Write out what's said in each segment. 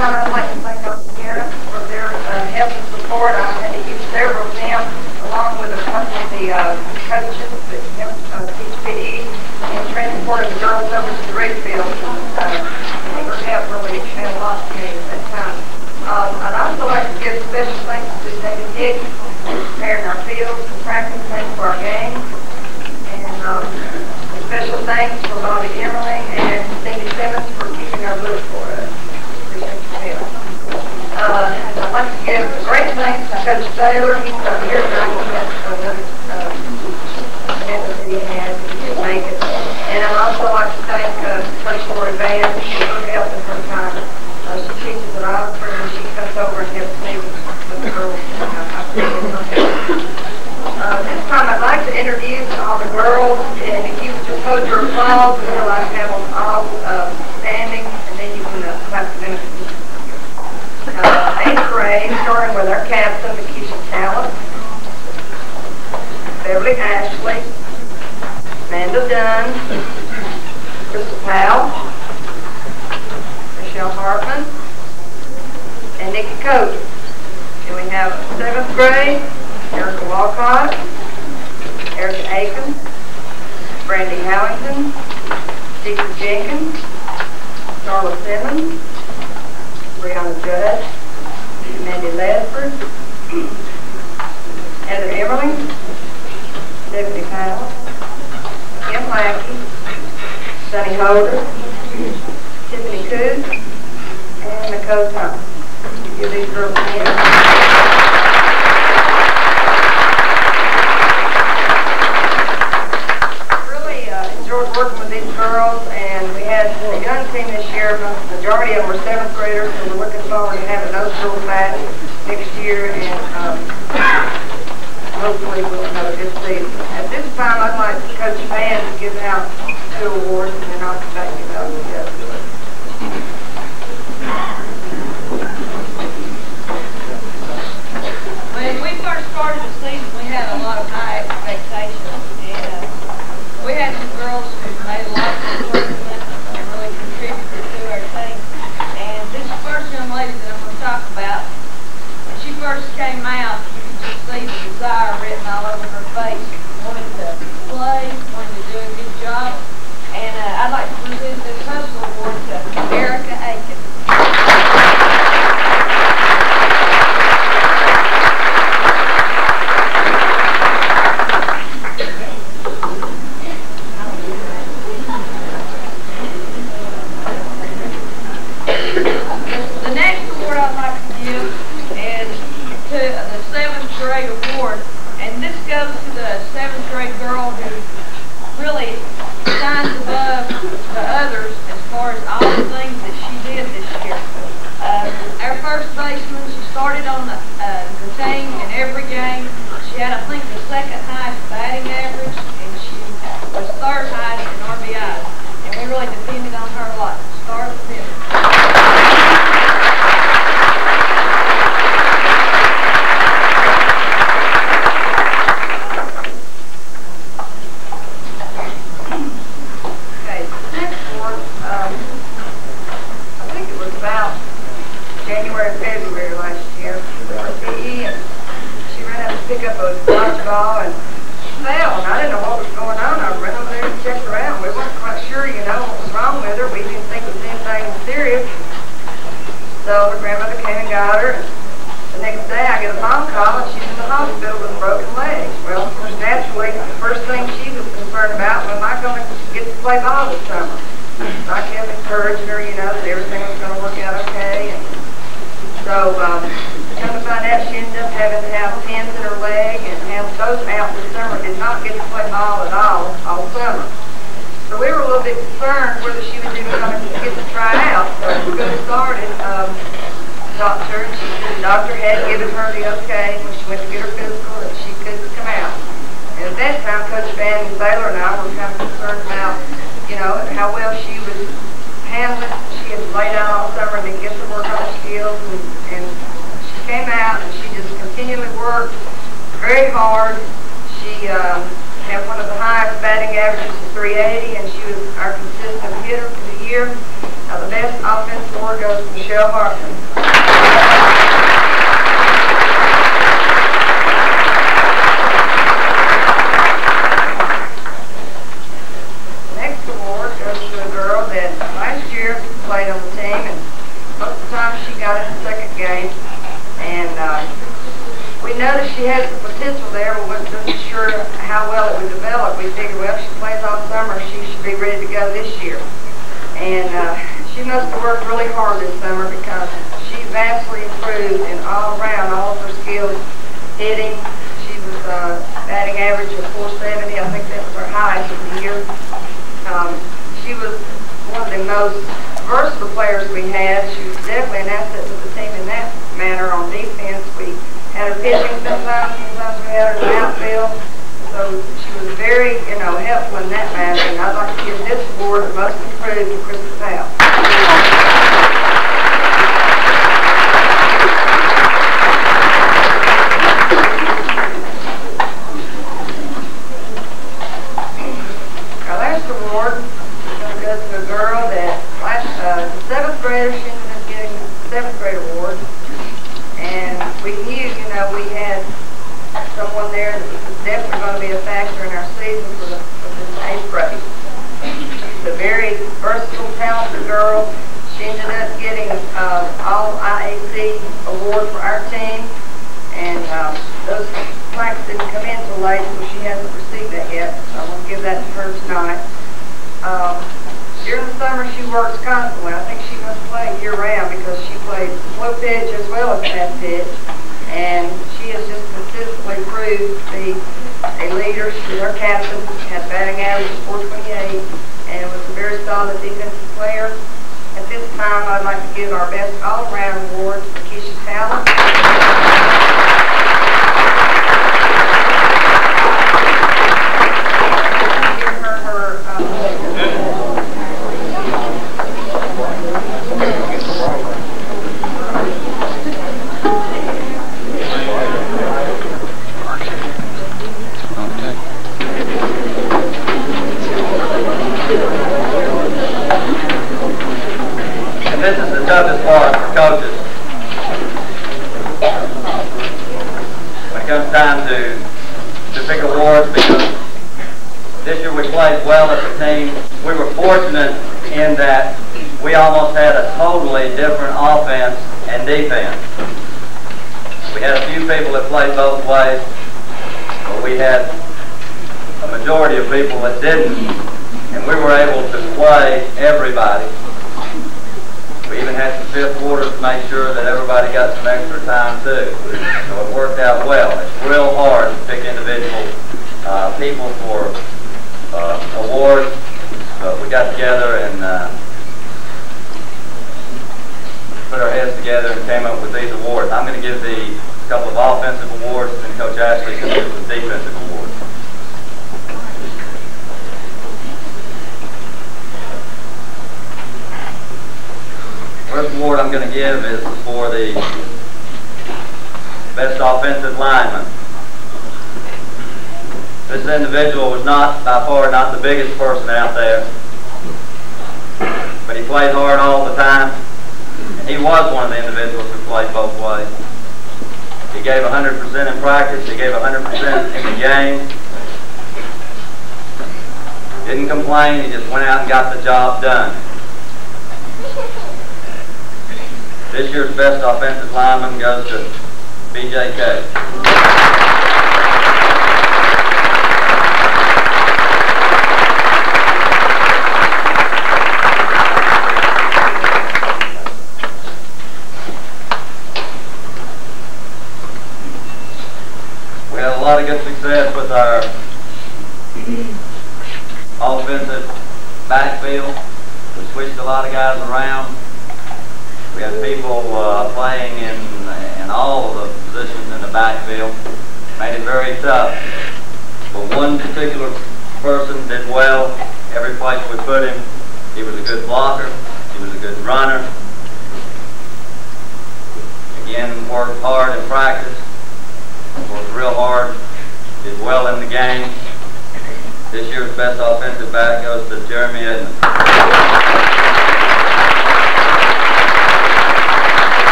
time, I'd like to thank our parents for their help and support. I had to use several of them, along with a couple of the coaches that helped teach PE and transported the girls over to the Rossville. Their help really had a lot to me at that time. I'd also like to give special thanks to David Hicks for preparing our fields and practicing for our games. And special thanks for Bobby Emmerling and Cindy Simmons for keeping our books for us. Appreciate your help. I'd like to give great thanks to Coach Taylor. He's up here tonight. He has another commitment that he had. He couldn't make it. And I'd also like to thank Coach Lori Vance for her help in her time. She teaches at Oxford and she comes over and helps me with the girls. I appreciate her help. This time I'd like to introduce all the girls, and if you would just hold your applause, we'd like to have them all standing, and then you can clap for them. 8th grade, starting with our captain, Keisha Talent, Beverly Ashley, Amanda Dunn, Crystal Powell, Michelle Hartman, and Nikki Coach. And we have 7th grade, Erica Walcott, Erica Aiken, Brandy Howington, Stephen Jenkins, Darla Simmons, Brianna Judd, Mandy Ledford, Heather Emmerling, Stephanie Powell, Kim Lackey, Sunny Holder, Tiffany Coos, and Nicole Thomas. Give these girls a hand. Enjoyed working with these girls, and we had a young team this year. The majority of them were 7th graders, so we're looking forward to having those girls back next year, and hopefully we'll have a good season. At this time, I'd like Coach Van to give out 2 awards, and then I'll come back and give out the other. When we first started the season, we had a lot of high expectations, and we had some girls who made a lot of improvement and really contributed to our team. And this first young lady that I'm going to talk about, when she first came out, you could just see the desire written all over her face. Wanted to play, wanted to do a good job. And I'd like to present this hustle award to Erica Aiken. The next award I'd like to give is to the 7th grade award, and this goes to the 7th grade girl who really shines above the others as far as all the things that she did this year. Our first baseman, she started on the team in every game. She had, I think, the 2nd highest batting average, and she was 3rd highest in RBIs, and we really depended on her a lot. Start with him. January, February last year for PE, and she ran out to pick up a dodgeball and fell, and I didn't know what was going on. I ran over there and checked her out. We weren't quite sure, what was wrong with her. We didn't think it was anything serious. So her grandmother came and got her, and the next day I get a phone call, and she's in the hospital with a broken leg. Well, of course, naturally, the first thing she was concerned about was, am I going to get to play ball this summer? So I kept encouraging her, that everything was going to work out okay. And so, come to find out, she ended up having to have pins in her leg and have those out this summer. Did not get to play ball at all summer. So we were a little bit concerned whether she was even going to get to try out. So we got started, doctor, and the doctor had given her the okay when she went to get her physical that she could come out. And at that time, Coach Van and Baylor and I were kind of concerned about, how well she was handling. She had laid out all summer and didn't get to work on her skills, and she came out and she just continually worked very hard. She had one of the highest batting averages of 380, and she was our consistent hitter for the year. The best offensive award goes to Michelle Hartman. Next award goes to a girl that last year played on the team, and most of the time she got in the second game. And we noticed she had some potential there, but wasn't sure how well it would develop. We figured, well, if she plays all summer, she should be ready to go this year. And she must have worked really hard this summer because she vastly improved in all around, all of her skills, hitting. She was batting average of 470. I think that was her highest of the year. She was one of the most versatile players we had. She was definitely an asset to the team in that manner. On defense, we had her pitching sometimes we had her in the outfield. So she was very, helpful in that manner. And I'd like to give this award the most improved to Krista Powell. Our last award goes to a girl that the seventh grader, she ended up getting the seventh grade award. And we knew, we had someone there that was definitely going to be a factor in our season for this eighth grade. She's a very versatile, talented girl. She ended up getting all IAC award for our team. And those plaques didn't come in till late, so she hasn't received that yet. So I'm going to give that to her tonight. During the summer, she works constantly. I think she must play year-round because she plays slow pitch as well as fast pitch. And she has just consistently proved to be a leader. She's our captain, had batting average of 428, and was a very solid defensive player. At this time, I'd like to give our best all-around award to Keisha Talent. And this is the toughest part for coaches. When it comes time to pick awards, because this year we played well as a team. We were fortunate in that we almost had a totally different offense and defense. We had a few people that played both ways, but we had a majority of people that didn't, and we were able to play everybody. We even had some fifth quarters to make sure that everybody got some extra time too. So it worked out well. It's real hard to pick individual people for awards, but we got together and put our heads together and came up with these awards. I'm going to give a couple of offensive awards, and Coach Ashley can give some defensive awards. First award I'm going to give is for the best offensive lineman. This individual was by far not the biggest person out there, but he played hard all the time, and he was one of the individuals who played both ways. He gave 100% in practice, he gave 100% in the game. Didn't complain, he just went out and got the job done. This year's best offensive lineman goes to BJK. We had a lot of good success with our offensive backfield. We switched a lot of guys around. We had people playing in all of the positions in the backfield. Made it very tough. But one particular person did well. Every place we put him, he was a good blocker. He was a good runner. Again, worked hard in practice. Worked real hard. Did well in the game. This year's best offensive back goes to Jeremy Edmonds.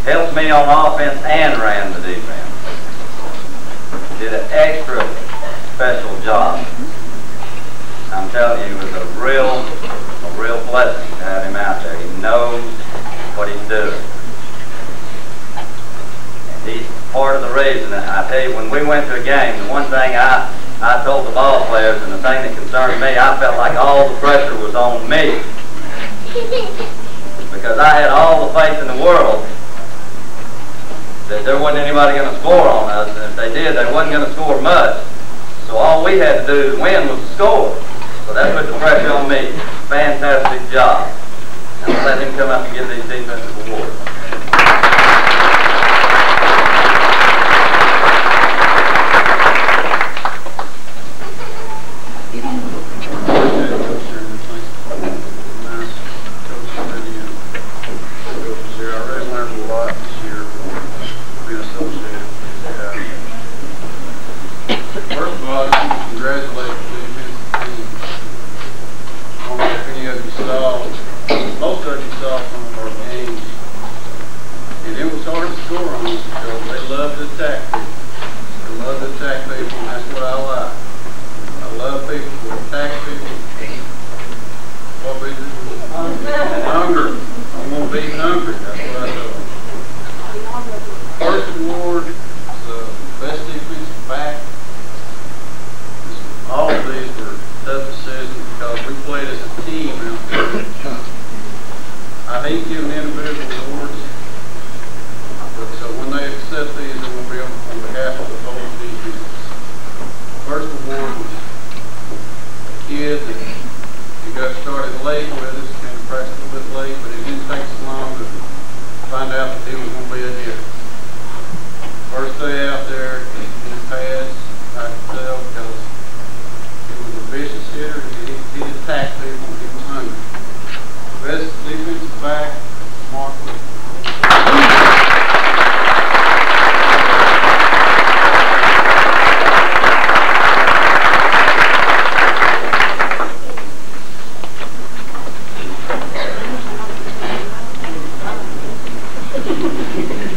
helped me on offense and ran the defense. Did an extra special job. I'm telling you, it was a real blessing to have him out there. He knows what he's doing. And he's part of the reason. I tell you, when we went to a game, the one thing I told the ball players, and the thing that concerned me, I felt like all the pressure was on me. Because I had all the faith in the world that there wasn't anybody going to score on us, and if they did, they wasn't going to score much. So all we had to do to win was to score. So that put the pressure on me. Fantastic job. And I'll let him come up and give these defensive awards. Most of you saw some of our games, and it was hard to score on us because they love to attack people. They love to attack people, and that's what I like. I love people who attack people. What we do? Hungry. I'm going to be hungry. That's what I do. First award is the best defensive back. All of these were tough decisions because we played as a team out there. I hate giving individual awards, but so when they accept these, it will be on behalf of the whole defense. First award was a kid that he got started late with us, came to practice a little bit late, but it didn't take so long to find out that he was going to be a hitter. First day out there, he passed, I could tell, because he was a vicious hitter. He attacked people. He was hungry. Best defensive back, Mark.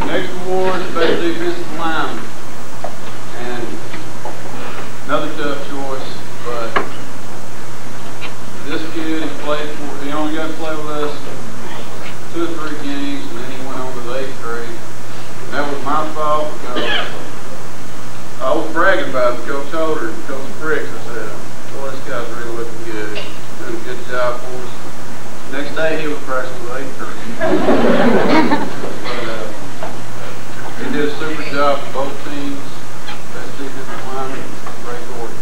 Next award is best defensive lineman. And another tough choice, but this kid, he only got to play with us 2 or 3 games, and then he went on to the 8th grade. And that was my fault because I was bragging about it to Coach Holder and Coach Briggs. I said, boy, this guy's really looking good. He's doing a good job for us. Next day, he was practicing with 8th grade. But he did a super job for both teams. Best defensive lineman, Ray Gordon.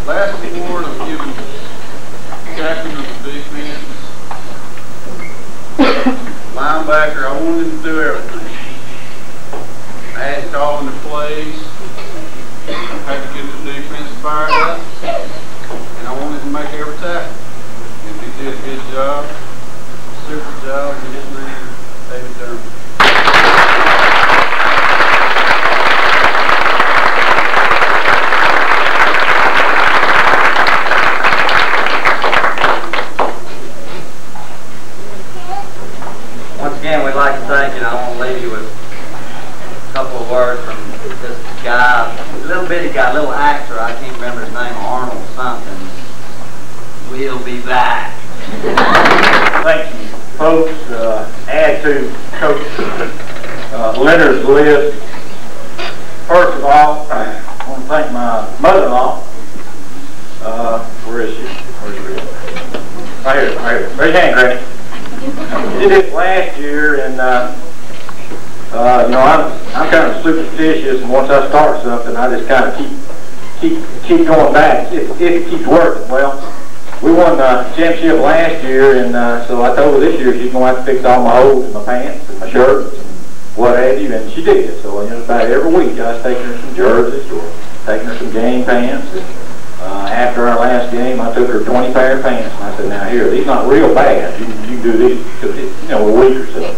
Last award I'm giving captain of the defense, linebacker. I wanted him to do everything. I had to call in the plays, I had to get the defense fired up, and I wanted to make every tackle. And he did a good job, super job, and his name is David Durham. Again, we'd like to thank you. I want to leave you with a couple of words from this guy, a little bitty guy, a little actor. I can't remember his name, Arnold something. We'll be back. Thank you, folks. Add to Coach Leonard's list. First of all, I want to thank my mother-in-law. Where is she? Where's she? Right here. Right here. Raise your hand, Granny. Did this last year, and you know, I'm kind of superstitious, and once I start something, I just kind of keep going back if it keeps working. Well, we won the championship last year, and so I told her this year she's going to have to fix all my holes in my pants and my shirts and what have you, and she did. So you know, about every week I was taking her some jerseys or taking her some game pants. After our last game, I took her 20 pair of pants, and I said, now here, these not real bad. You can do these, you know, a week or so.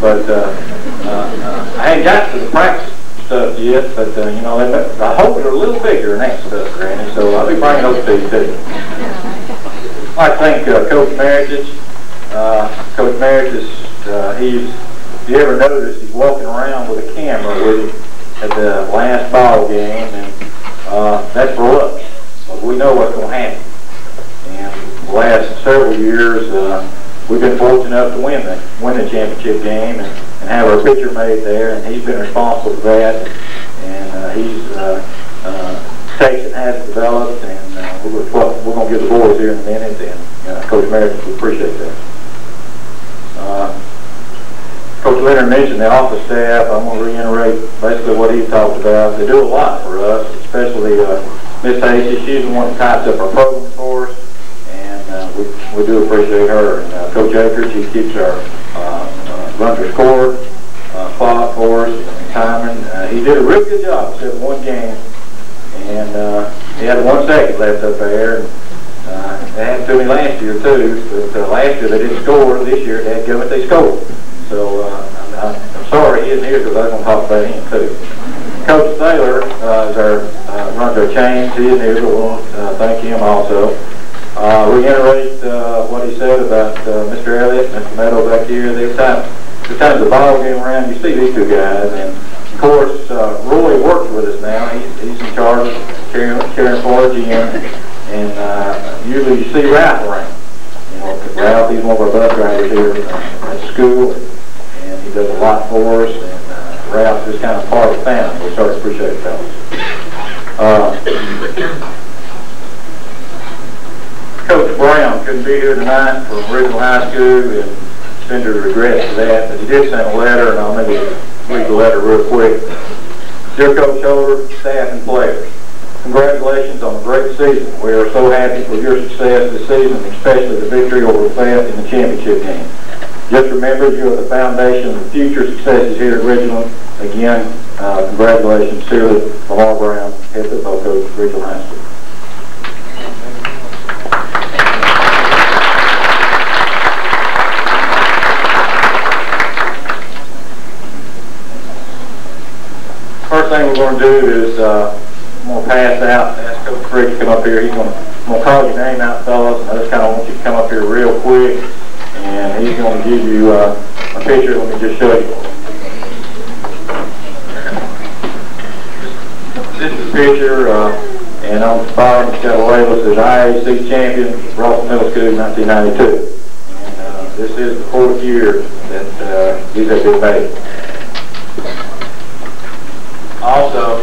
But I hadn't got to the practice stuff yet, but you know, I hope they're a little bigger than that stuff, Granny. So I'll be bringing those to you too. I'd like to thank Coach Meritage. Coach Meritage, if you ever noticed, he's walking around with a camera with him at the last ball game, and that's for us. We know what's going to happen. And the last several years, we've been fortunate enough to win the championship game and have our picture made there, and he's been responsible for that. And he's takes and has it developed, and we're going to give the boys here in a minute, and Coach Meredith will appreciate that. Coach Leonard mentioned the office staff. I'm going to reiterate basically what he talked about. They do a lot for us, especially Miss Hasty. She's the one that types up our programs for us, and we do appreciate her. And Coach Akers, he keeps our runs our score clock for us, and timing. He did a real good job except one game, and he had 1 second left up there. And they happened to me last year too, but last year they didn't score. This year they scored. So I'm sorry he isn't here because I was going to talk about him too. Coach Taylor runs our chains. He isn't here, but we'll thank him also. Reiterate what he said about Mr. Elliott, Mr. Meadow back here. This time the ball game around, you see these two guys, and of course Roy works with us now. He's in charge of carrying forward GM, and usually you see Ralph around. You know, Ralph, he's one of our bus drivers here at school, and he does a lot for us, and Ralph's just kind of part of the family. We start to appreciate it, fellas. Coach Brown couldn't be here tonight from Rossville High School, and send her regrets for that, but he did send a letter, and I'll maybe read the letter real quick. Dear Coach Holder, staff, and players, congratulations on a great season. We are so happy for your success this season, especially the victory over Fayette in the championship game. Just remember, you are the foundation of future successes here at Ridgeland. Again, congratulations, sincerely, Lamar Brown, head football coach at Ridgeland High School. First thing we're going to do is I'm going to pass out, ask Coach Frick to come up here. I'm going to call your name out, fellas, and I just kind of want you to come up here real quick, and he's going to give you a picture. Let me just show you. This is a picture, and on the bottom it's got a label that says IAC champion, Rossville Middle School, 1992. And this is the 4th year that these have been made. Also,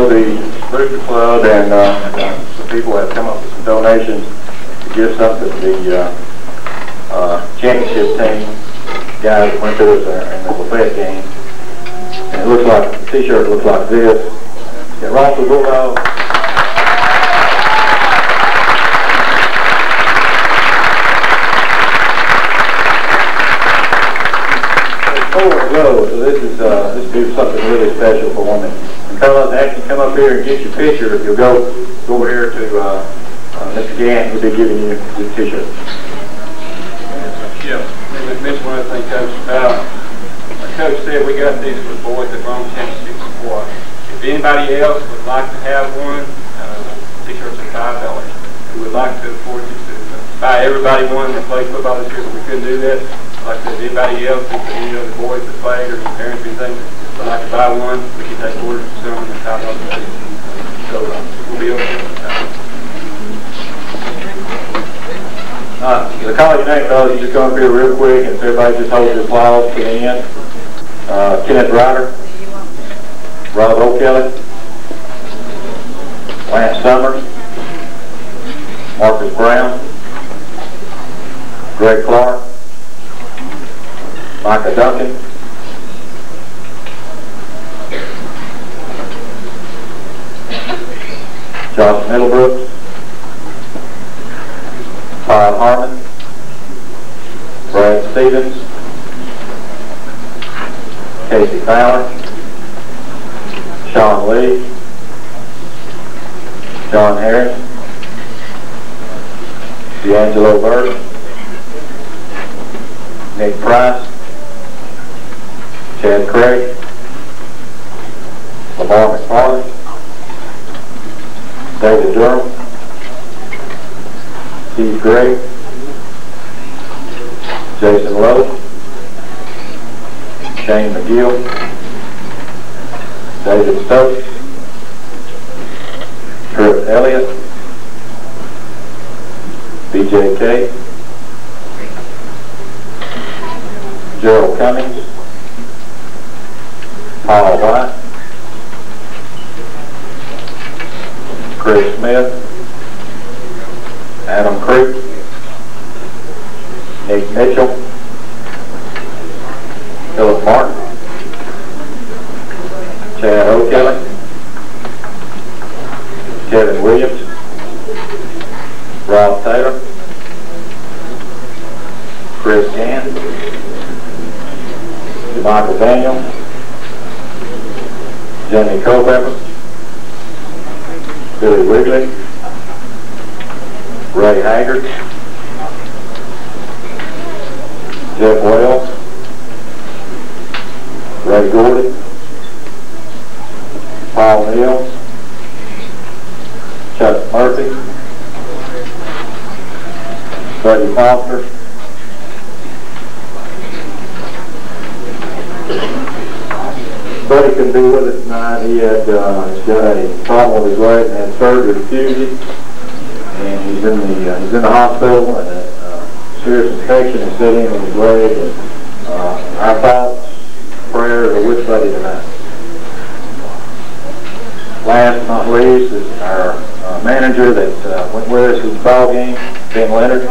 the Booster Club and some people have come up with some donations to give something to the championship team guys that went to us in the Lafayette game. And it looks like, the t-shirt looks like this. It's got Rossville Bulldogs. So this is something really special for women. And fellas, after you come up here and get your picture, you'll go over here to Mr. Gann, who'll be giving you the t-shirt. Yeah, let me mention one other thing, Coach, about, like Coach said, we got these for the boys that run championships before. If anybody else would like to have one, t-shirts are $5. We would like to afford you to buy everybody one that plays football this year, but we couldn't do that. Like I said, anybody else, if any of the boys that played or your parents or anything would like to buy one, we can take orders for some and $5 a day. So we'll be open at the time. The college name, fellas, you just come up here real quick, and if everybody just holds their applause to the end. Kenneth Ryder, Rob O'Kelly, Lance Summers, Marcus Brown, Greg Clark, Micah Duncan, Josh Middlebrooks, Kyle Harmon, Brad Stevens, Casey Fowler, Sean Lee, John Harris, D'Angelo Burke, Nick Price, Chad Craig, Lamar McFarland, David Durham, Steve Gray, Jason Lowe, Shane McGill, David Stokes, Trip Elliott, BJK, Gerald Cummings, Paul White, Chris Smith, Adam Creek, Nick Mitchell, Philip Martin, Chad O'Kelly, Kevin Williams, Rob Taylor, Chris Gann, Michael Daniel, Jenny Culpepper, Billy Wigley, Ray Haggard, Jeff Wells, Ray Gordy, Paul Neal, Chuck Murphy, Buddy Foster, Buddy couldn't be with us tonight. He had got a problem with his leg and had surgery to fuse it, and he's in the hospital, and a serious infection is set in his leg. And our thoughts, prayers are with Buddy tonight. Last but not least is our manager that went with us to the ball game, Ben Leonard.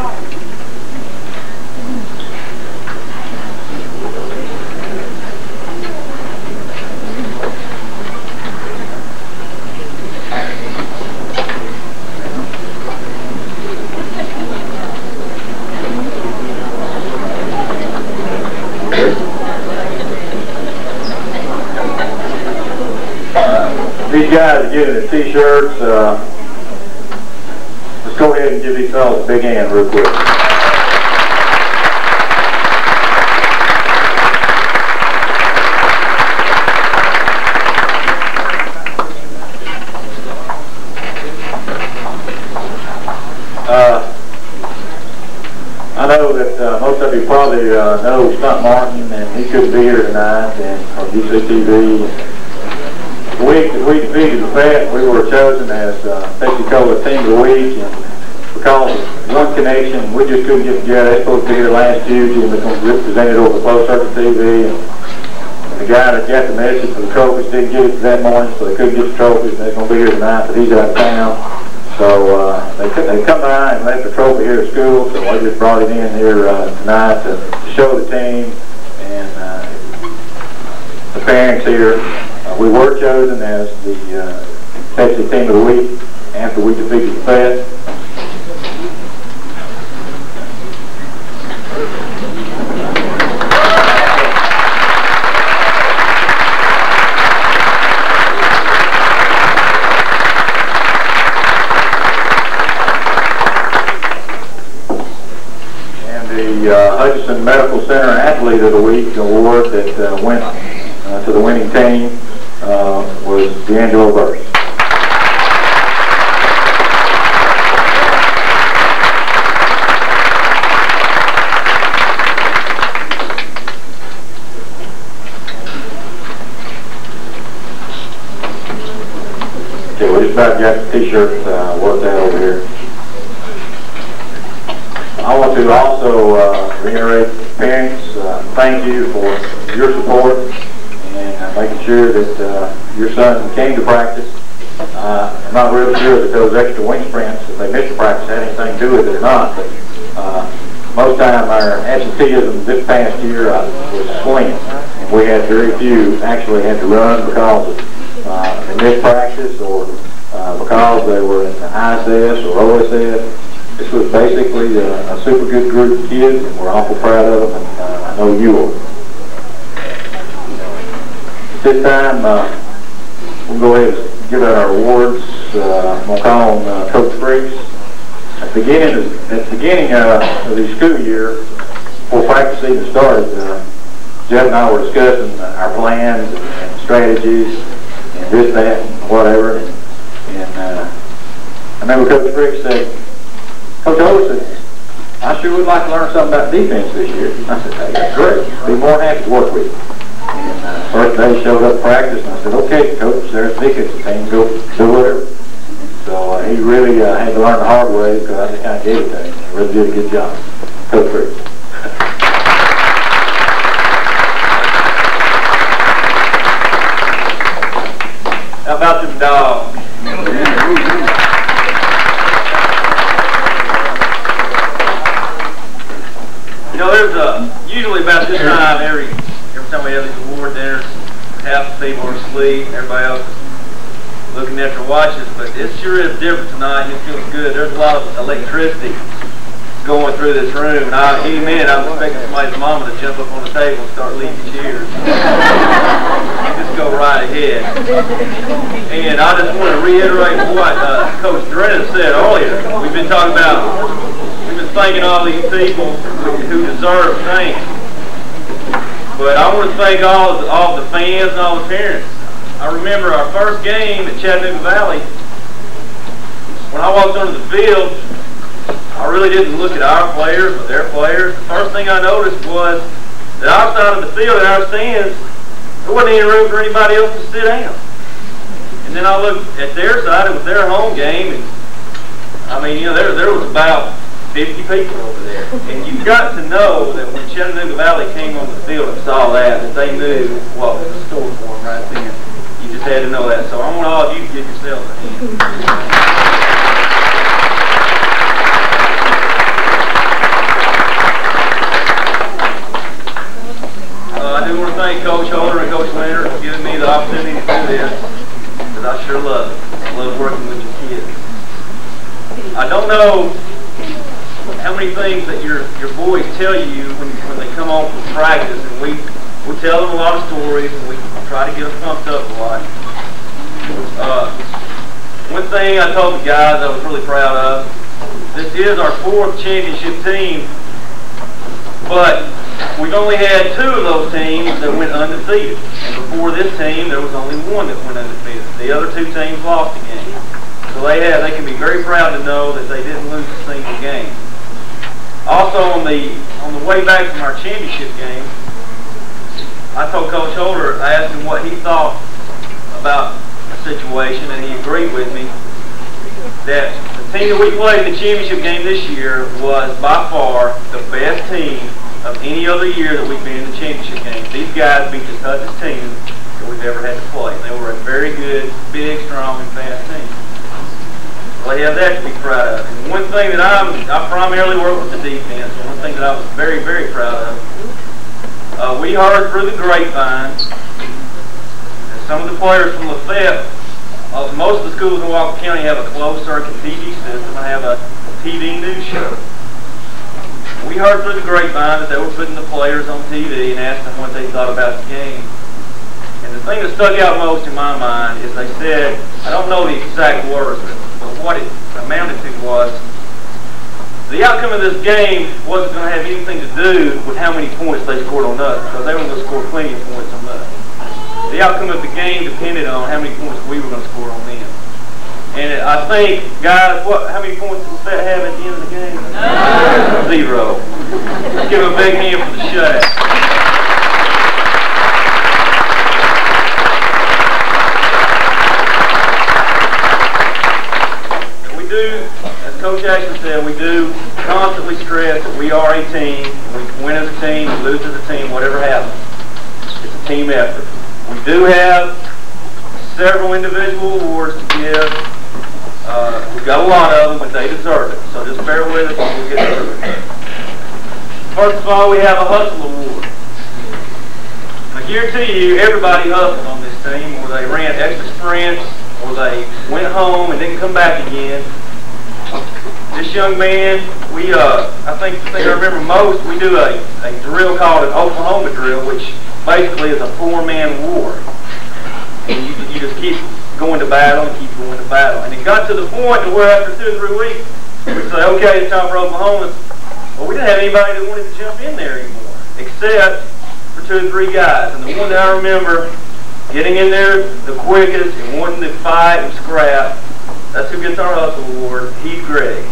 These guys are getting the t-shirts. Let's go ahead and give these fellas a big hand real quick. I know that most of you probably know Stunt Martin, and he couldn't be here tonight, and from UCTV. The week that we defeated the FET, we were chosen as Pensacola Team of the Week, and because of one connection, we just couldn't get together. They were supposed to be here last Tuesday, and they're going to present it over closed circuit TV. And the guy that got the message for the trophies didn't get it that morning, so they couldn't get the trophies. They're going to be here tonight, but he's out of town. So they come by and left the trophy here at school, so I just brought it in here tonight to show the team and the parents here. We were chosen as the Texas Team of the Week after we defeated the FET. And the Hutchinson Medical Center Athlete of the Week award that went to the winning team was D'Angelo Burke. Okay, we just about got the t-shirts worked out over here. I want to also reiterate parents, thank you for your support and making sure that your son came to practice. I'm not really sure that those extra wing sprints, if they missed the practice, had anything to do with it or not, but most time our absenteeism this past year was swinging, and we had very few actually had to run because of they missed practice or because they were in the ISS or OSS. This was basically a super good group of kids, and we're awful proud of them, and I know you are. At this time, we'll go ahead and give out our awards. I'm going to call on Coach Briggs. At the beginning of the school year, before practice even started, Jeff and I were discussing our plans and strategies and this, that, and whatever. And I remember Coach Briggs said, Coach Holder said, I sure would like to learn something about defense this year. I said, hey, that's great. Be more than happy to work with you. And first day showed up practice, and I said, okay, Coach, there's the defensive team, go do whatever. So he really had to learn the hard way because I just kind of gave it to him. He really did a good job. Coach Briggs. How about them dogs? You know, there's usually about this time every time we have these award dinners, half the people are asleep, everybody else is looking at their watches, but it sure is different tonight. It feels good. There's a lot of electricity going through this room, and any minute I'm expecting somebody's mama to jump up on the table and start leading cheers. Just go right ahead. And I just want to reiterate what Coach Drennan said earlier. We've been talking about, we've been thanking all these people who deserve thanks. But I want to thank all the fans and all the parents. I remember our first game at Chattanooga Valley. When I walked onto the field, I really didn't look at our players or their players. The first thing I noticed was that outside of the field in our stands, there wasn't any room for anybody else to sit down. And then I looked at their side, it was their home game, and I mean, you know, there was about 50 people over there. And you've got to know that when Chattanooga Valley came on the field and saw that they knew what was in store for them right then. You just had to know that. So I want all of you to give yourselves a hand. I do want to thank Coach Holder and Coach Leonard for giving me the opportunity to do this, because I sure love it. I love working with your kids. I don't know how many things that your boys tell you when they come home from practice, and we tell them a lot of stories, and we try to get them pumped up a lot. One thing I told the guys I was really proud of, this is our 4th championship team, but we've only had 2 of those teams that went undefeated. And before this team, there was only 1 that went undefeated. The other 2 teams lost the game. So they can be very proud to know that they didn't lose a single game. Also, on the way back from our championship game, I told Coach Holder, I asked him what he thought about the situation, and he agreed with me that the team that we played in the championship game this year was by far the best team of any other year that we've been in the championship game. These guys beat the toughest team that we've ever had to play. They were a very good, big, strong, and fast team. Well, they have that to be proud of. And one thing that I primarily work with the defense, and one thing that I was very, very proud of, we heard through the grapevine that some of the players from Lafayette, most of the schools in Walker County have a closed-circuit TV system and have a TV news show. We heard through the grapevine that they were putting the players on TV and asking them what they thought about the game. And the thing that stuck out most in my mind is they said, I don't know the exact words, but what it amounted to was, the outcome of this game wasn't going to have anything to do with how many points they scored on us, because they were going to score plenty of points on us. The outcome of the game depended on how many points we were going to score on them. And I think, guys, how many points did Lafayette have at the end of the game? No. 0. Let's give them a big hand for the shutout. We do, as Coach Ashton said, we do constantly stress that we are a team. We win as a team, we lose as a team, whatever happens. It's a team effort. We do have several individual awards to give. We've got a lot of them, but they deserve it. So just bear with us and we'll get through it. First of all, we have a Hustle Award. I guarantee you, everybody hustled on this team, or they ran extra sprints, or they went home and didn't come back again. This young man, I think the thing I remember most, we do a drill called an Oklahoma drill, which basically is a 4-man war. And you just keep going to battle and keep going to battle. And it got to the point to where after 2 or 3 weeks, we'd say, okay, it's time for Oklahoma. Well, we didn't have anybody that wanted to jump in there anymore, except for 2 or 3 guys. And the one that I remember getting in there the quickest and wanting to fight and scrap, that's who gets our Hustle Award, Heath Gregg.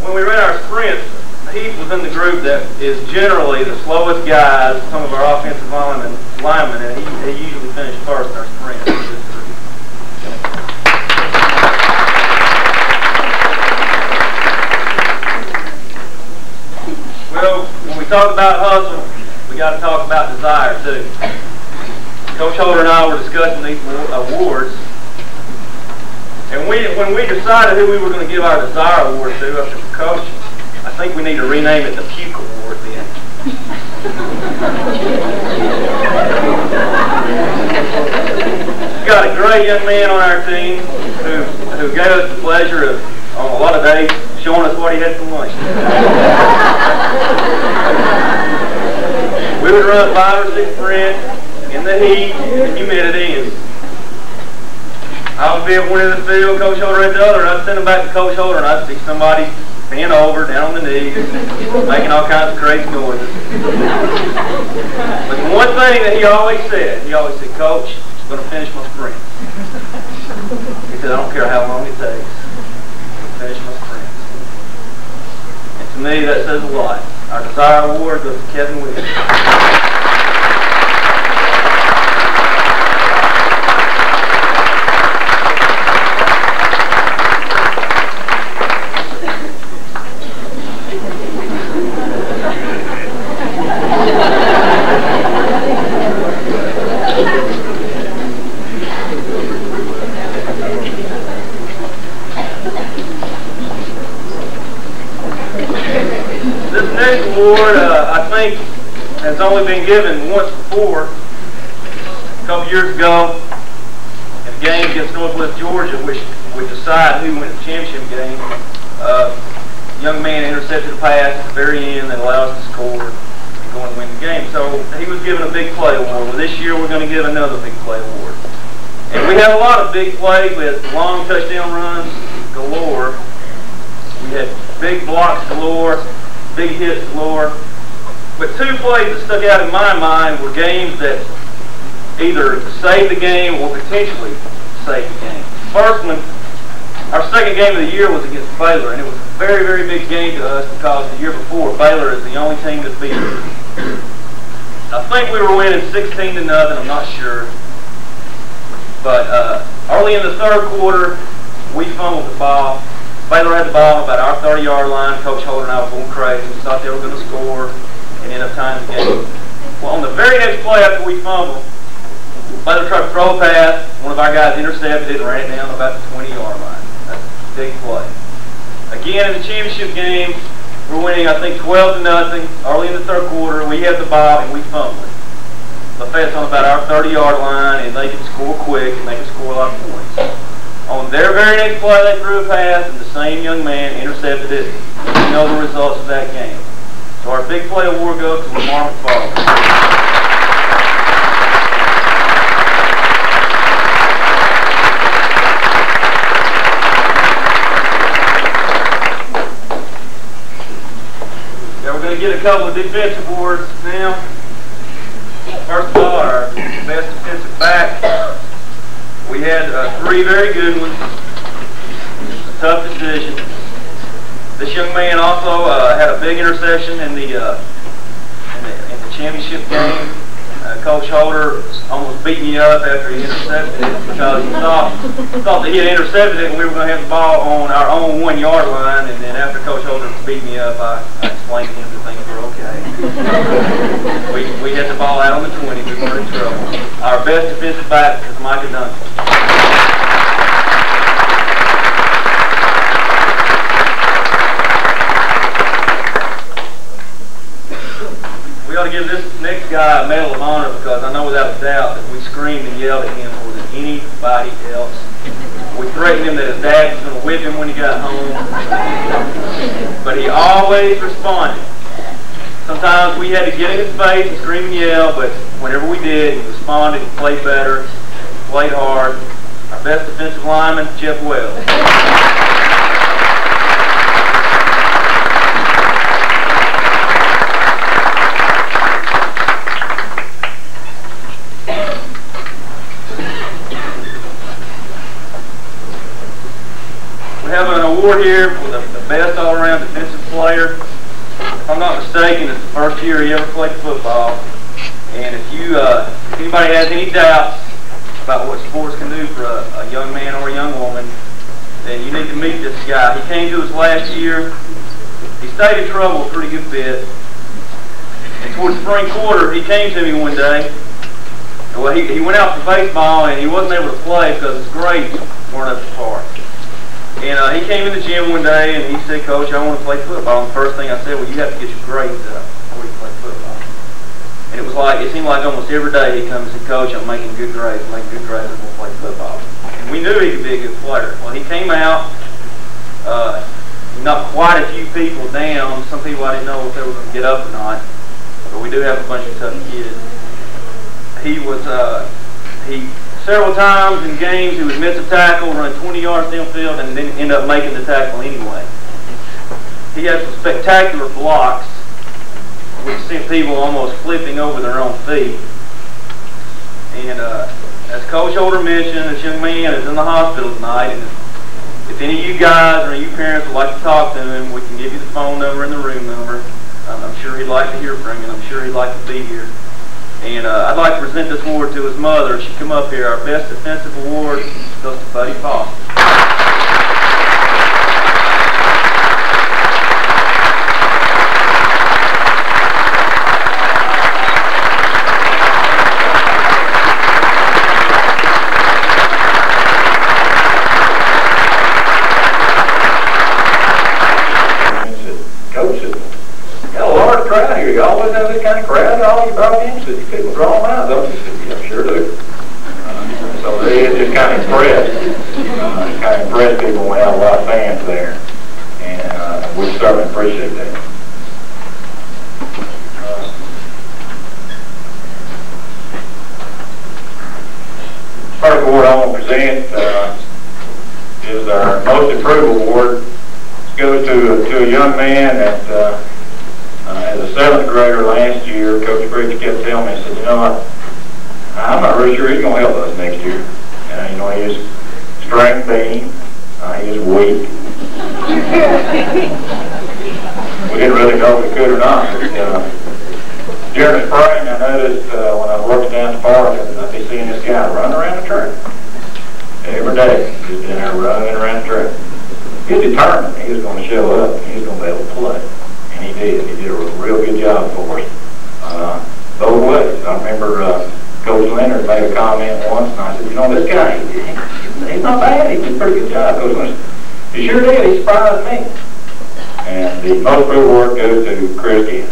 When we ran our sprints, Heath was in the group that is generally the slowest guys, some of our offensive linemen, and he usually finished first in our sprints. Well, when we talk about hustle, we got to talk about desire too. Coach Holder and I were discussing these awards, and when we decided who we were going to give our desire award to after coach, I think we need to rename it the Puke Award then. We've got a great young man on our team who gave us the pleasure of, on a lot of days, showing us what he had for lunch. We would run 5 or 6 sprints in the heat and humidity, and I would be at one end of the field, Coach Holder at the other, and I'd send them back to Coach Holder, and I'd see somebody bent over, down on the knees, making all kinds of crazy noises. But the one thing that he always said, Coach, I'm going to finish my sprint. He said, I don't care how long it takes. Finish my sprint. And to me, that says a lot. Our desire award goes to Kevin Williams. This award, I think, has only been given once before. A couple years ago, in a game against Northwest Georgia, which would decide who wins the championship game, a young man intercepted a pass at the very end that allowed us to score and go and win the game. So he was given a big play award. Well, this year we're going to give another big play award. And we had a lot of big plays. We had long touchdown runs galore. We had big blocks galore, big hits galore. But 2 plays that stuck out in my mind were games that either saved the game or potentially saved the game. First one, our second game of the year was against Baylor, and it was a very, very big game to us because the year before, Baylor is the only team that's beat us. I think we were winning 16-0, I'm not sure. But early in the 3rd quarter, we fumbled the ball. Baylor had the ball on about our 30-yard line. Coach Holder and I were going crazy. We thought they were going to score and end up tying the game. Well, on the very next play after we fumbled, Baylor tried to throw a pass. One of our guys intercepted it and ran it down about the 20-yard line. That's a big play. Again, in the championship game, we're winning, I think, 12-0. Early in the 3rd quarter, we had the ball and we fumbled it. Lafayette's on about our 30-yard line, and they can score quick and they can score a lot of points. On their very next play, they threw a pass, and the same young man intercepted it. You know the results of that game. So our big play award goes to Lamar McFarland. Yeah, we're going to get a couple of defensive awards now. First of all, our best defensive back. We had 3 very good ones. A tough decision. This young man also had a big interception in the championship game. Coach Holder almost beat me up after he intercepted it because he thought that he had intercepted it and we were going to have the ball on our own 1-yard line. And then after Coach Holder beat me up, I explained to him that things were okay. we had the ball out on the 20. We weren't in trouble. Our best defensive back is Micah Duncan. We ought to give this next guy a Medal of Honor because I know without a doubt that we screamed and yelled at him more than anybody else. We threatened him that his dad was going to whip him when he got home. But he always responded. Sometimes we had to get in his face and scream and yell, but whenever we did, he responded, he played better, played hard. Our best defensive lineman, Jeff Wells. We have an award here for the best all-around defensive player. If I'm not mistaken, it's the first year he ever played football. And if anybody has any doubts about what sports can do for a young man or a young woman, then you need to meet this guy. He came to us last year. He stayed in trouble a pretty good bit. And towards the spring quarter, he came to me one day. Well, he went out for baseball and he wasn't able to play because his grades weren't up to par. And he came in the gym one day and he said, "Coach, I want to play football." And the first thing I said, "Well, you have to get your grades up before you play football." And it seemed like almost every day he'd come and say, "Coach, I'm making good grades, I'm going to play football." And we knew he could be a good player. Well, he came out, knocked quite a few people down. Some people I didn't know if they were going to get up or not. But we do have a bunch of tough kids. Several times in games he would miss a tackle, run 20 yards downfield, and then end up making the tackle anyway. He had some spectacular blocks, which sent people almost flipping over their own feet. And as Coach Holder mentioned, this young man is in the hospital tonight, and if any of you guys or you parents would like to talk to him, we can give you the phone number and the room number. I'm sure he'd like to hear from you, and I'm sure he'd like to be here. And I'd like to present this award to his mother. She'd come up here. Our best defensive award goes to Buddy Foster. Coach said, "Got a large crowd here. You always have this kind of crowd. All you brought in, said, you people draw them out, don't you?" I said, "Yeah, sure do." So they just kind of impressed. Kind of impressed people when we have a lot of fans there. And we certainly appreciate that. First award I want to present is our Most Improved Award. It goes to a young man that as a 7th grader last year, Coach Briggs kept telling me, he said, I'm not really sure he's going to help us next year. And, he is strength being, he is weak. We didn't really know if he could or not. But, during the spring, I noticed when I was working down the park, I'd be seeing this guy running around the track. Every day, just in there running around the track. He was determined he was going to show up and he was going to be able to play. And he did. He did a real good job for us. Both ways. I remember Coach Leonard made a comment once, and I said, this guy, he's not bad. He did a pretty good job. Coach Leonard said, "He sure did. He surprised me." And the Most Improved Award goes to Chris Gibb.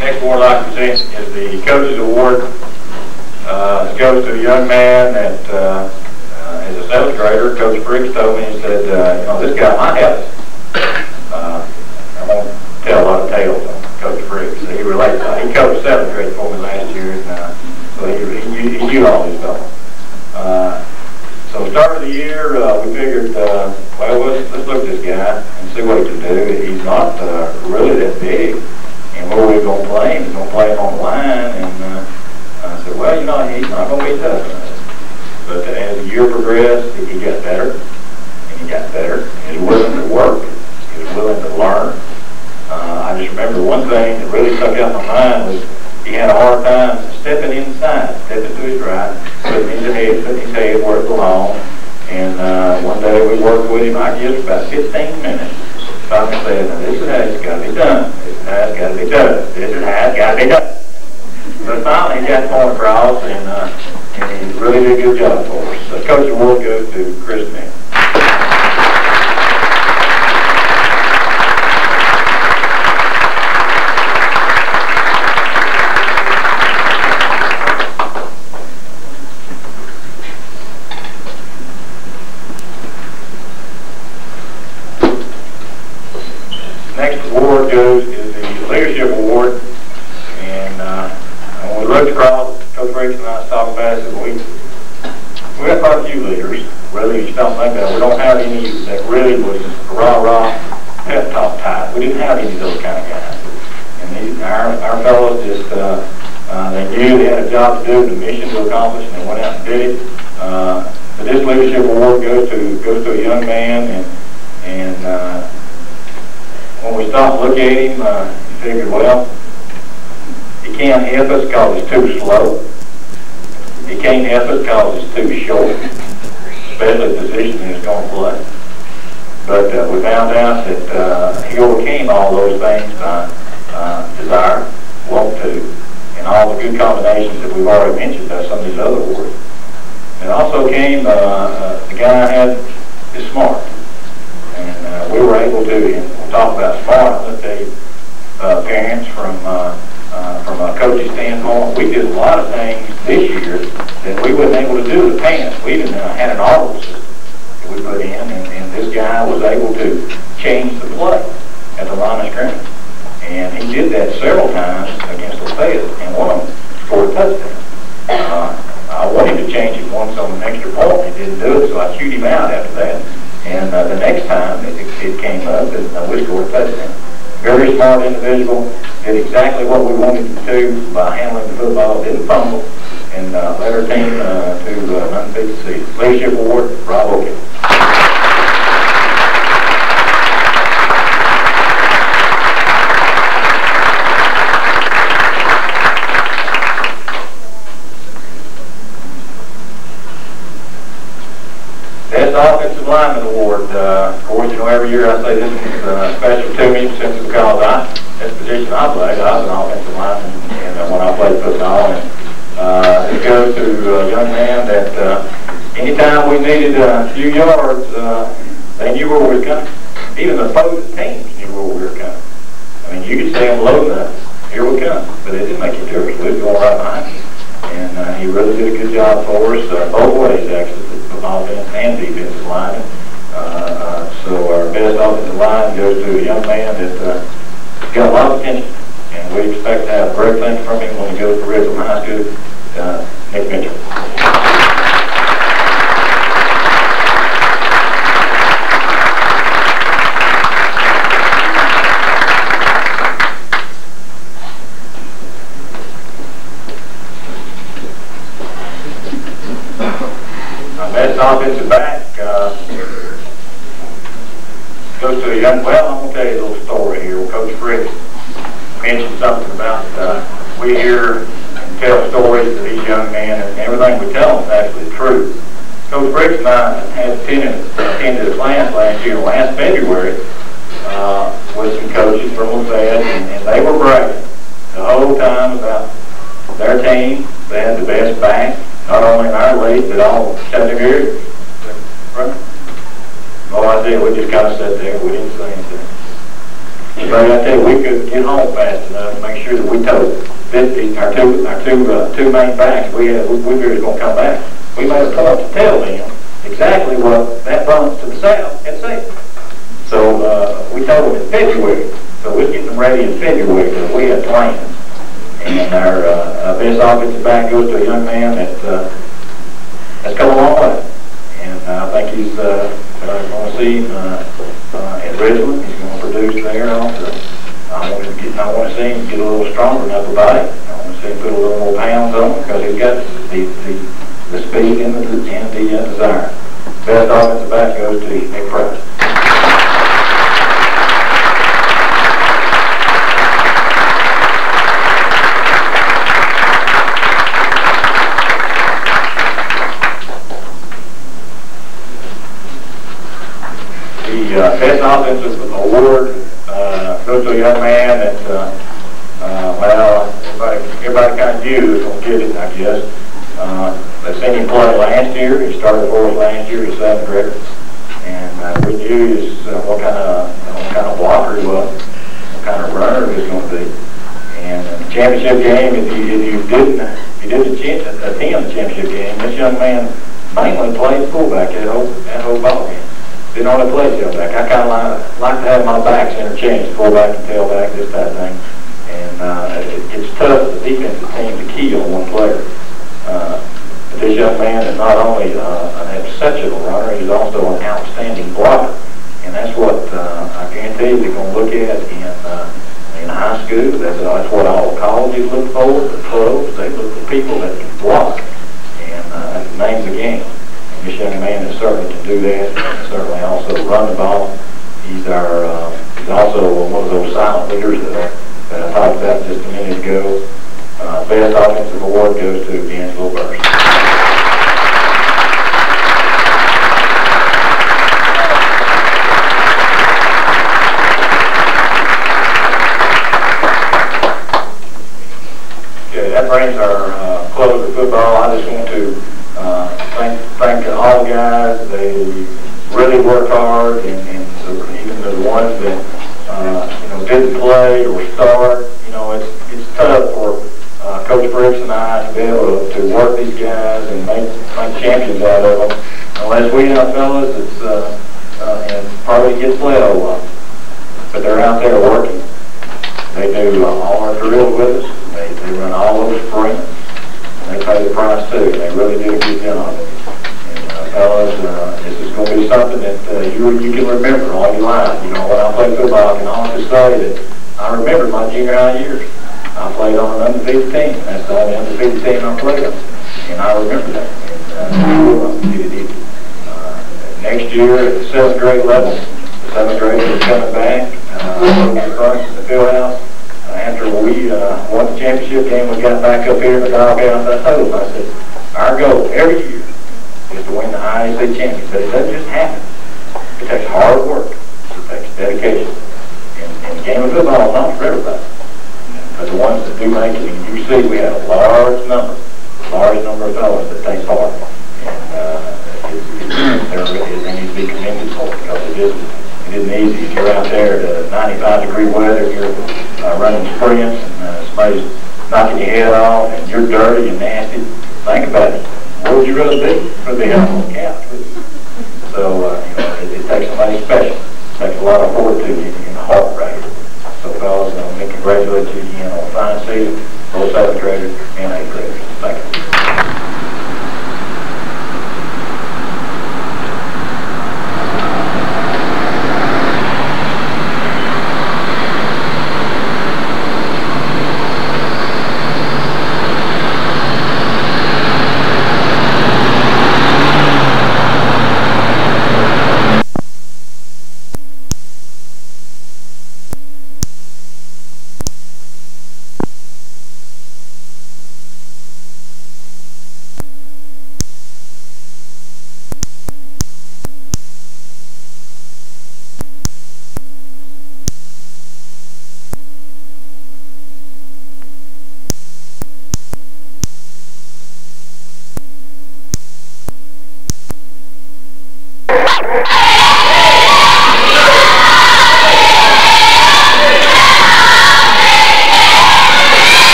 Next award I'd like to present is the Coach's Award. It goes to a young man that, as a 7th grader, Coach Briggs told me, he said, this guy might help us. I won't tell a lot of tales on Coach Briggs. He relates. He coached 7th grade for me last year, and so he knew all these fellows. So the start of the year, we figured, let's look at this guy and see what he can do. He's not really that big. And where we're going to play him, he's going to play him on the line, and I said, he's not going to be tough. But as the year progressed, he got better, and he got better. He was willing to work, he was willing to learn. I just remember one thing that really stuck out in my mind was he had a hard time stepping inside, stepping to his right, putting his head where it belonged. And one day we worked with him, I guess, about 15 minutes. Finally said, "This is how it's got to be done. This is how it's got to be done. This is how it's got to be done." But finally, he got the point across, and he really did a good job for us. The Coach Award goes to Chris Mann. Leadership Award. And when we looked across, Coach Briggs and I was talking about it, and we have quite a few leaders. Really, you don't think that. We don't have any that really was rah-rah, pep talk type. We didn't have any of those kind of guys. And our fellows just, they knew they had a job to do, the mission to accomplish, and they went out and did it. But this Leadership Award goes to a young man, and when we stopped and looked at him, you figured, well, he can't help us because he's too slow. He can't help us because he's too short, especially the position he's going to play. But we found out that he overcame all those things by desire, want to, and all the good combinations that we've already mentioned by some of these other awards. It also came, the guy is smart. And we were able to, and we'll talk about smart, let's tell you, parents from a coaching standpoint, we did a lot of things this year that we wasn't able to do in the past. We even had an audible system that we put in, and this guy was able to change the play at the line of scrimmage. And he did that several times against LaFayette, and one of them scored a touchdown. I wanted to change it once on an extra point. He didn't do it, so I chewed him out after that. And the next time it came up, and we scored a touchdown. Very smart individual, did exactly what we wanted him to do by handling the football, didn't fumble, and led our team to an undefeated season. Leadership Award, Rob Oken. Best Offensive Lineman Award. Of course, every year I say this is special to me simply because that's the position I played. I was an offensive lineman and when I played football. And it goes to a young man that anytime we needed a few yards, they knew where we were coming. Even the opposing teams knew where we were coming. I mean, you could say them loading up, here we come, but it didn't make any difference. We was going right behind him. And he really did a good job for us, both ways actually, offense and defensive line. So our best offensive line goes to a young man that's got a lot of potential, and we expect to have great things from him when he goes to Rossville High School, Nick Mitchell. Best offensive back goes to a young, well, I'm going to tell you a little story here. Coach Briggs mentioned something about we hear and tell stories to these young men, and everything we tell them is actually true. Coach Briggs and I had attended a class last year, last February, with some coaches from LaFayette, and they were bragging the whole time about their team. They had the best back, not only in our league, but all Chattanooga area. Oh, I tell you, we just kind of sat there. We didn't say anything. But I tell you, we could get home fast enough to make sure that we told our two main backs. We figured it was going to come back. We made a point to tell them exactly what that bunch to the south had said. So we told them in February. So we was getting them ready in February because we had plans. And our best offensive back goes to a young man that's come a long way. And I think he's going to see him at Richmond. He's going to produce there also. I want to see him get a little stronger in upper body. I want to see him put a little more pounds on him because he's got the speed and the desire. Best offensive back goes to Nick Price. Best offensive award goes to a young man that, well, everybody kind of knew was going to get it, I guess. They seen him play last year. He started for us last year as 7th grader, and we knew what kind of blocker he was, what kind of runner he was going to be. And the championship game, if you didn't attend the championship game, this young man mainly played fullback that whole ball game. Didn't only play tailback. I kind of like to have my backs interchanged, fullback and tailback, this type of thing. defensive team to key on one player. But this young man is not only an exceptional runner, he's also an outstanding blocker. And that's what I guarantee you they're going to look at in high school. That's what all colleges look for, the clubs. They look for people that can block. And that's the name of the game. And this young man is certainly can do that. And certainly also run the ball. He's also one of those silent leaders that I talked about just a minute ago. Best offensive award goes to D'Angelo Burst. Okay, that brings our close to football. I just want to thank all the guys. They really worked hard, and even the ones that didn't play or start. It's tough for Coach Briggs and I to be able to work these guys and make champions out of them. Unless we know, fellas, and probably get played a lot. But they're out there working. They do all our drills with us. They run all those sprints. And they pay the price too. They really do a good job. And fellas, this is going to be something that you can remember all your life. When I played football, I can honestly say that I remember my junior high years. I played on an undefeated team. That's the only undefeated team I played on. And I remember that. And next year at the 7th grade level, the 7th grade is coming back. In the field house. After we won the championship game, we got back up here in the doghouse. I told them, I said, our goal every year is to win the IAC championship. But it doesn't just happen. It takes hard work. It takes dedication. And the game of football is not for everybody. But the ones that do make it, and you see we have a large number of fellas that take part. And they need to be commended for it because it isn't easy. If you're out there at 95-degree weather, you're running sprints, and somebody's knocking your head off, and you're dirty and nasty. Think about it. Where would you really be? Would be out on the couch with you. So, it takes somebody special. It takes a lot of fortitude in the heart right here. So, fellas, let me congratulate you again on a fine season, both 7th graders and 8th graders. Thank you.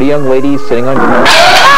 young ladies sitting on chairs.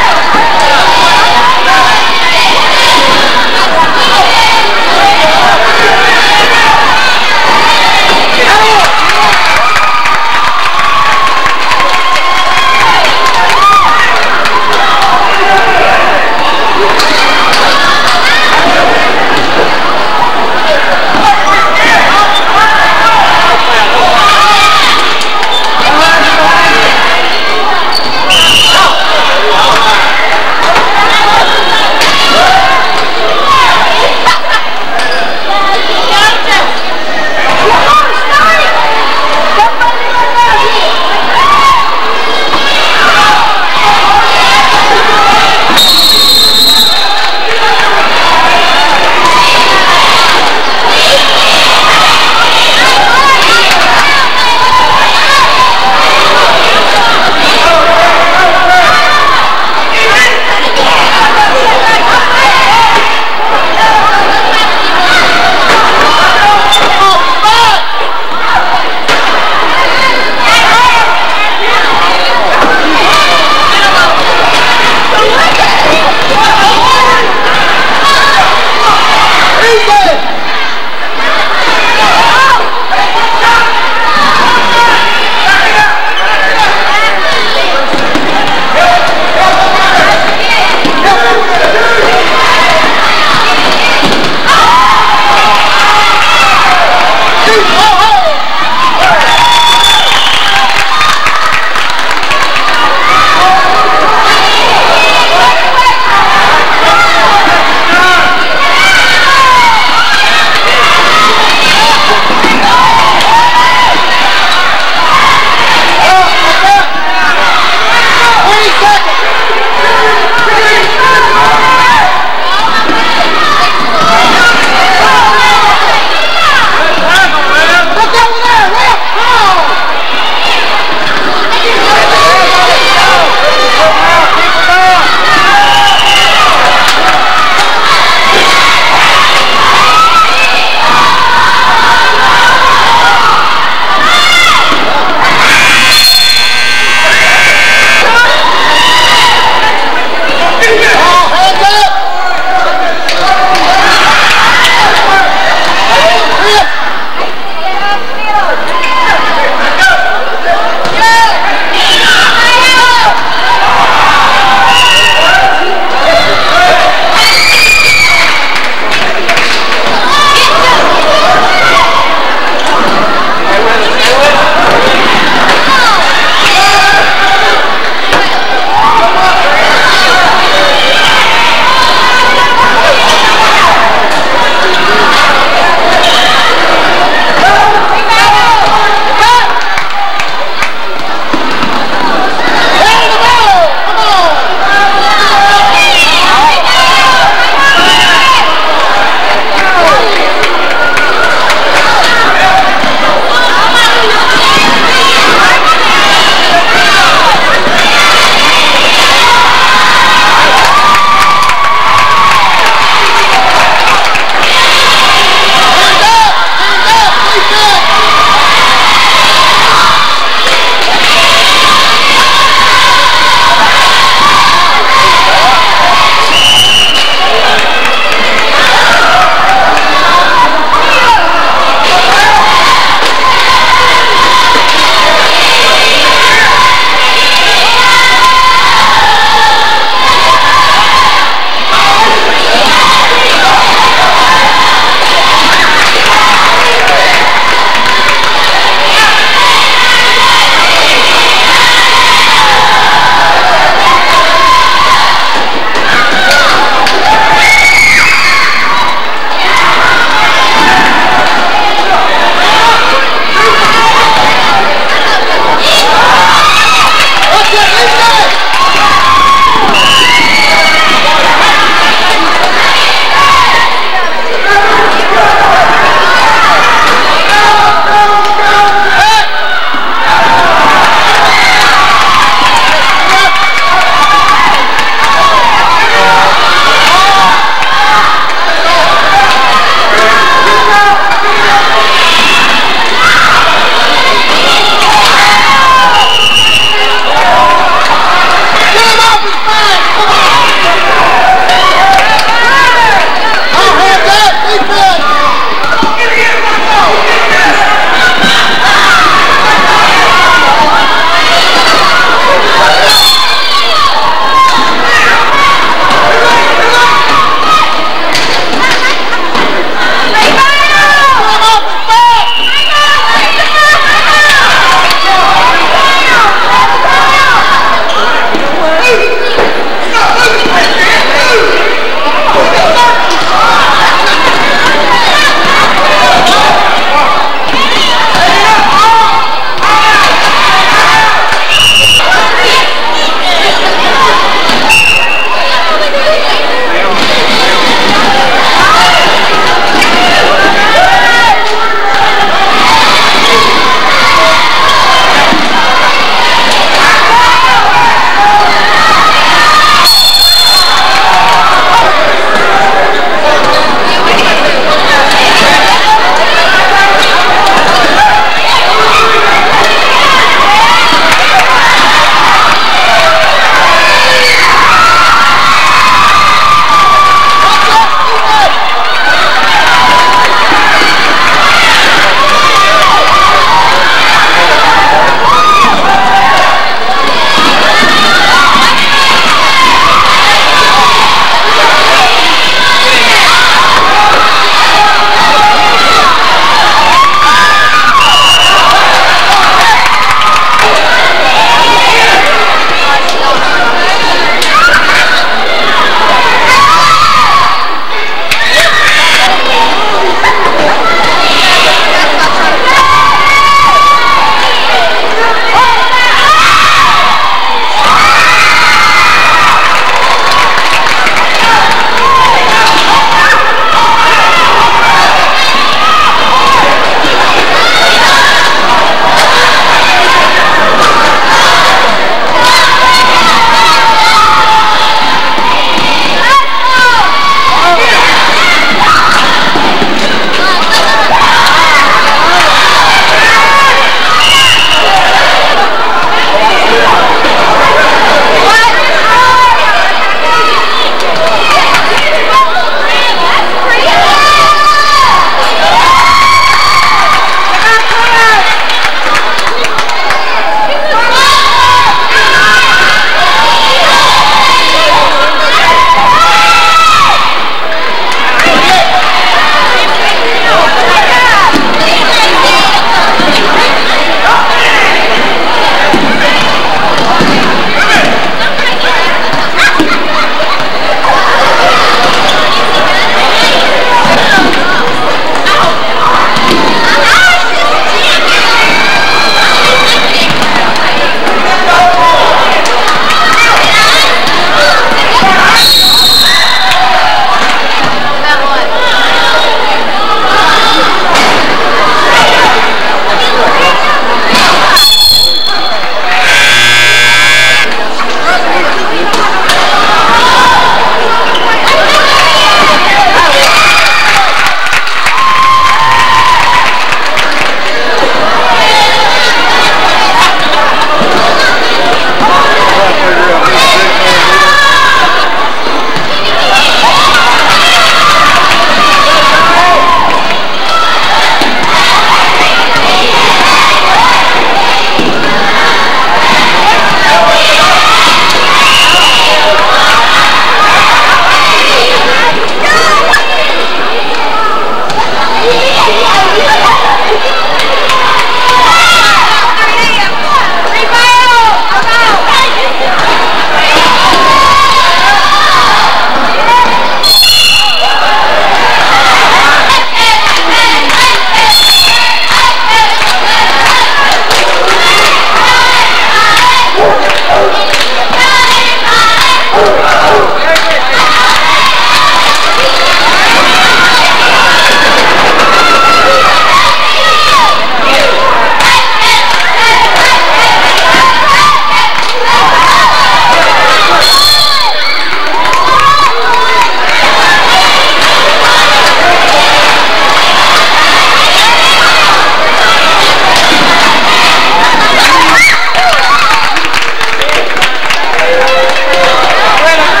Well,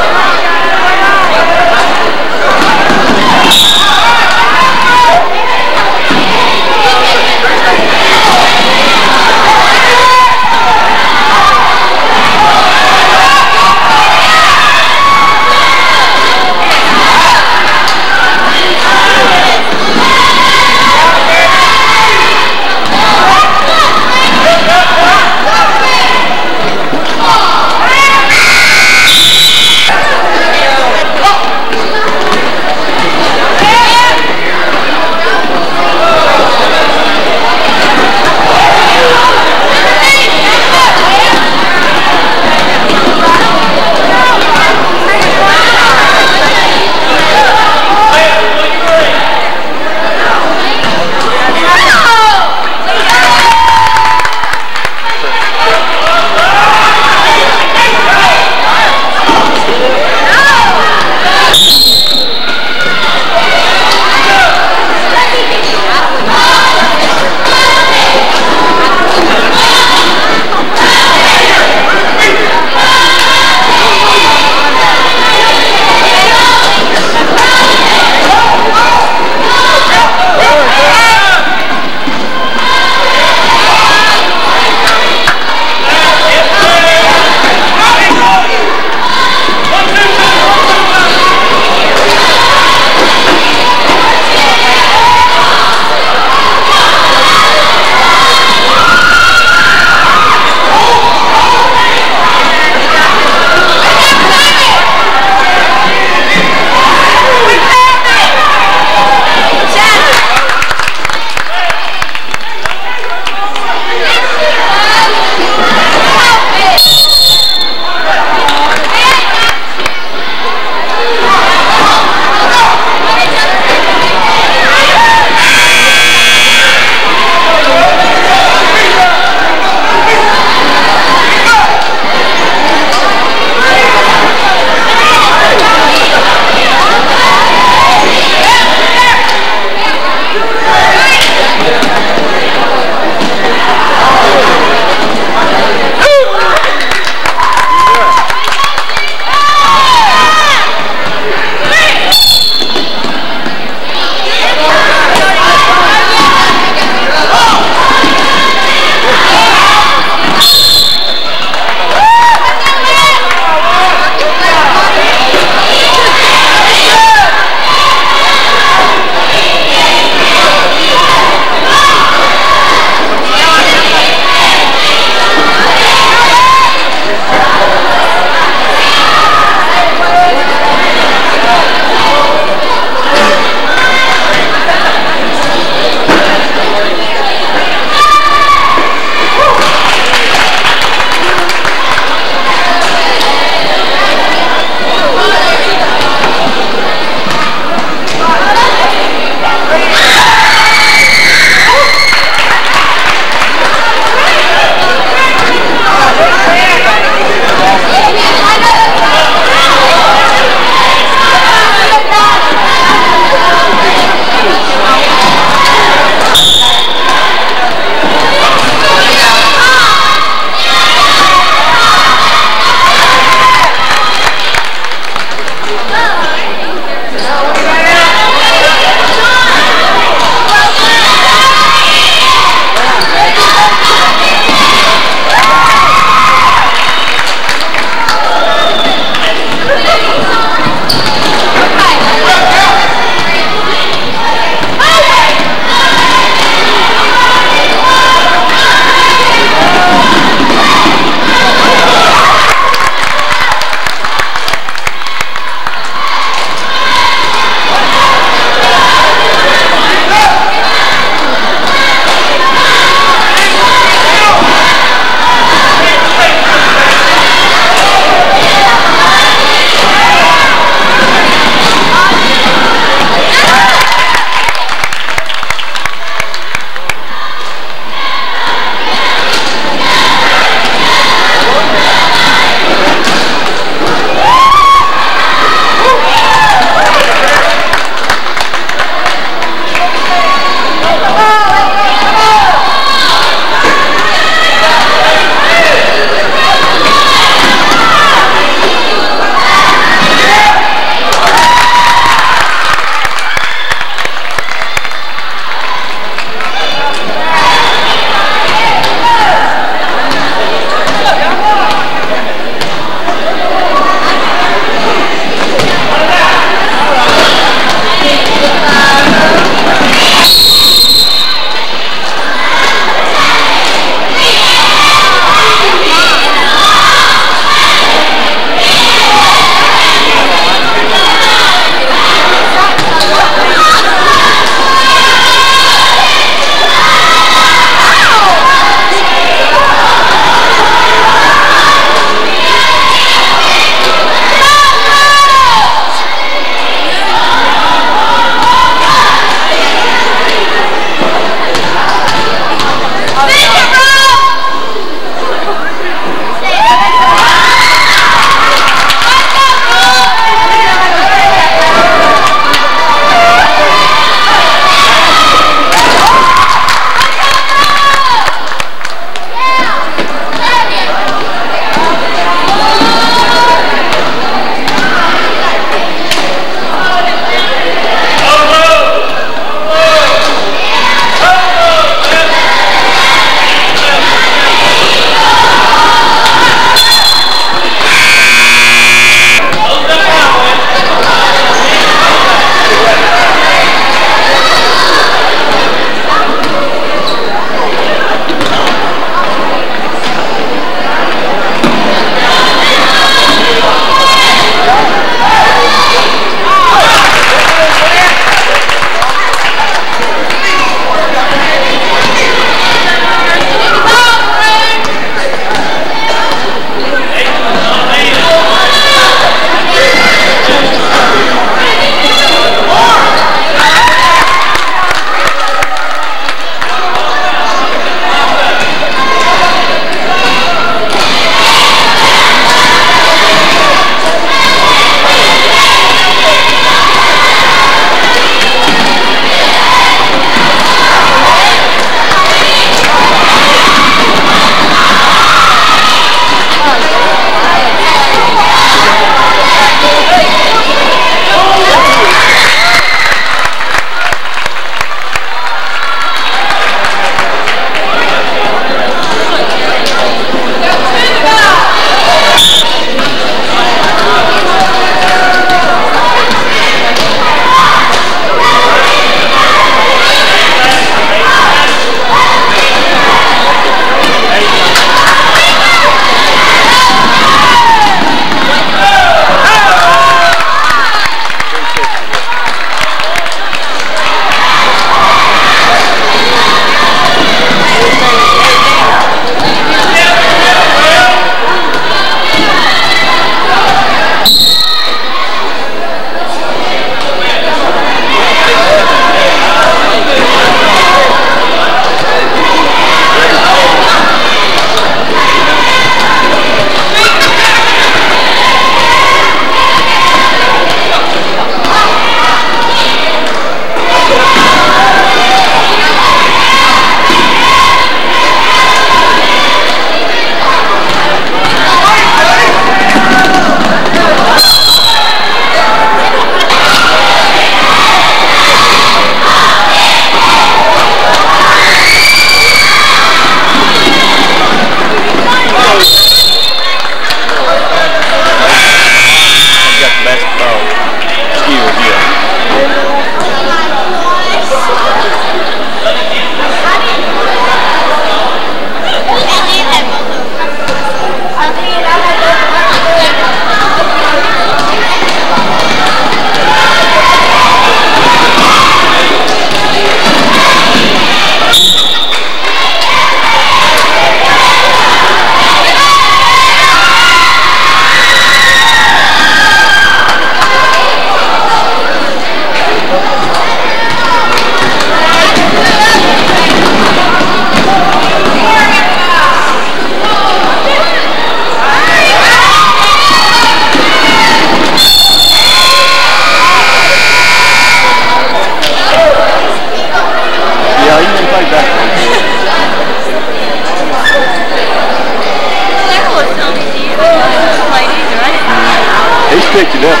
picked it up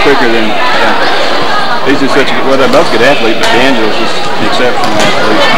quicker than, he's just such a, well, they're both good athletes, but D'Angelo's just an exceptional athlete.